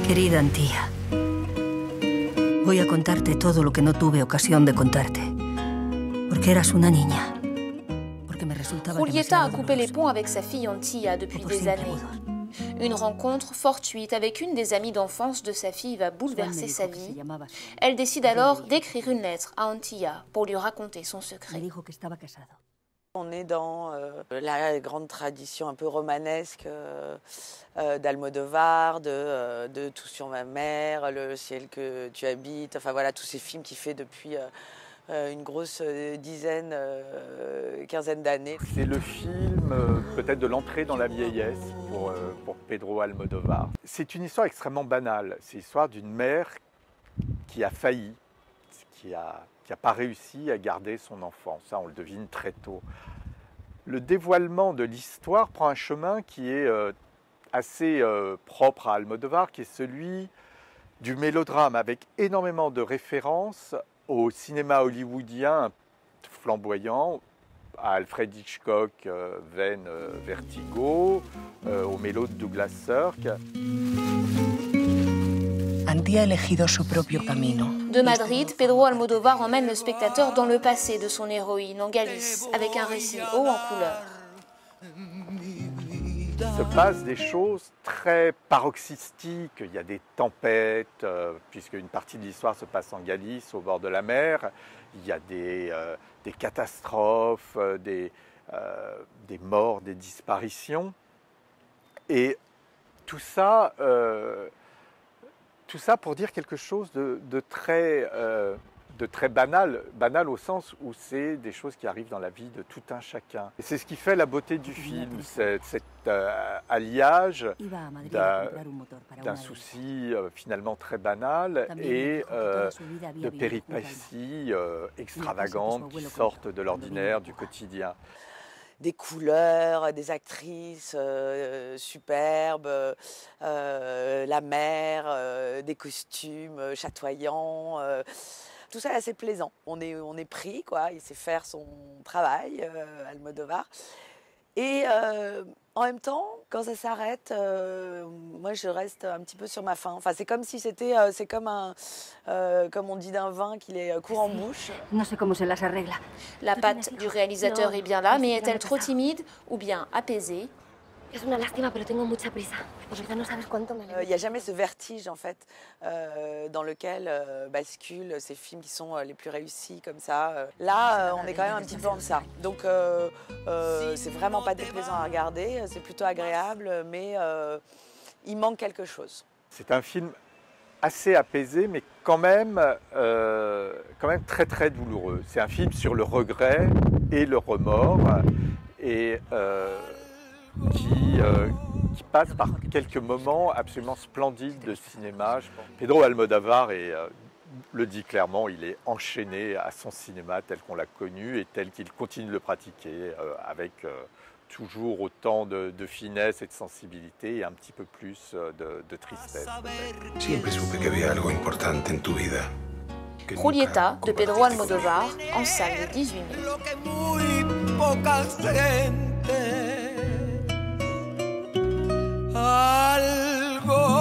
Querida Antía, voy a contarte todo lo que no tuve ocasión de contarte. Porque eras una niña. Porque me resultaba Julieta a coupé les doloroso. ponts avec sa fille Antilla depuis des années. Une rencontre fortuite avec une des amies d'enfance de sa fille va bouleverser sa vie. Elle décide alors d'écrire une lettre à Antilla pour lui raconter son secret. On est dans la grande tradition un peu romanesque d'Almodovar, de Tout sur ma mère, Le ciel que tu habites, enfin voilà, tous ces films qu'il fait depuis une grosse dizaine, quinzaine d'années. C'est le film peut-être de l'entrée dans la vieillesse pour Pedro Almodovar. C'est une histoire extrêmement banale. C'est l'histoire d'une mère qui a failli, qui a pas réussi à garder son enfant. Ça, on le devine très tôt. Le dévoilement de l'histoire prend un chemin qui est assez propre à Almodovar, qui est celui du mélodrame, avec énormément de références au cinéma hollywoodien flamboyant, à Alfred Hitchcock, Vertigo, au mélo de Douglas Sirk. Antía ha elegido su propio camino. De Madrid, Pedro Almodovar emmène le spectateur dans le passé de son héroïne en Galice, avec un récit haut en couleur. Se passent des choses très paroxystiques. Il y a des tempêtes, puisque une partie de l'histoire se passe en Galice, au bord de la mer. Il y a des catastrophes, des morts, des disparitions. Et tout ça pour dire quelque chose de très banal au sens où c'est des choses qui arrivent dans la vie de tout un chacun. Et c'est ce qui fait la beauté du film, cet alliage d'un souci finalement très banal et de péripéties extravagantes qui sortent de l'ordinaire, du quotidien. Des couleurs, des actrices superbes, la mer, des costumes chatoyants. Tout ça est assez plaisant. On est pris, quoi. Il sait faire son travail, Almodovar. Et en même temps, quand ça s'arrête, moi je reste un petit peu sur ma faim. Enfin, c'est comme si c'était, c'est comme comme on dit d'un vin qu'il est court en bouche. No sé cómo se las arregla. La patte du réalisateur est bien là, mais est-elle trop timide ou bien apaisée? Es una lástima, pero tengo mucha prisa. De verdad no sabes cuánto me Il n'y a jamais ce vertige en fait dans lequel basculent ces films qui sont les plus réussis comme ça. Là, on est quand même un petit peu en deçà. Donc c'est vraiment pas déplaisant à regarder, c'est plutôt agréable, mais il manque quelque chose. C'est un film assez apaisé, mais quand même très très douloureux. C'est un film sur le regret et le remords, et qui passe par quelques moments absolument splendides de cinéma. Pedro Almodovar le dit clairement, il est enchaîné à son cinéma tel qu'on l'a connu et tel qu'il continue de le pratiquer, avec toujours autant de finesse et de sensibilité et un petit peu plus de tristesse. Siempre supe que había algo importante en tu vida. Julieta de Pedro Almodovar en salle le 18 mai. Algo